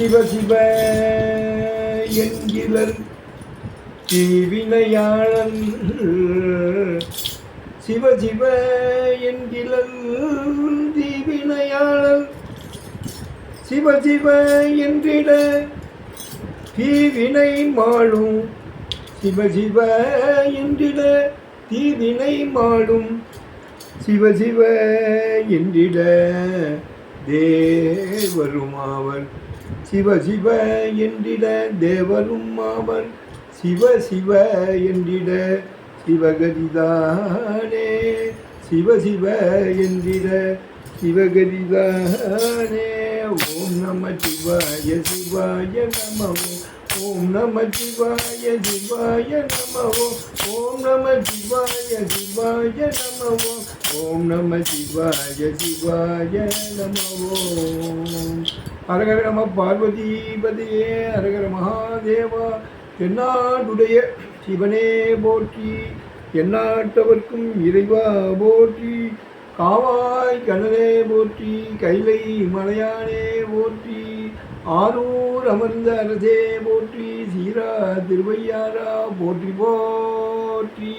சிவ சிவ என்கிறர் தீவினையாளன். சிவ சிவ என்கிறர் தீவினையாளன். சிவ சிவ என்றிட தீவினை மாளும். சிவ சிவ என்றிட தீவினை மாளும். சிவ சிவ என்றிட தேவரும் ஆவர். சிவ சிவ என்றிட தேவரும் ஆவர். சிவ சிவ என்றிட சிவகதிதானே. சிவ சிவ என்றிட சிவகதிதானே. ஓம் நம சிவாய சிவாய நமோ. ஓம் நம சிவாய சிவாய நமோ. ஓம் நம சிவாய சிவாய நமோ. ஓம் நம சிவாய சிவாய நமோ. ஹரஹர நம பார்வதிபதியே. ஹரஹர மகாதேவா. தென்னாடுடைய சிவனே போற்றி. எந்நாட்டவர்க்கும் இறைவா போற்றி. காவாய் கனலே போற்றி. கைலை மலையானே போற்றி. ஆரூர் அமர்ந்த அரசே போற்றி. சீரா திருவையாரா போற்றி போற்றி.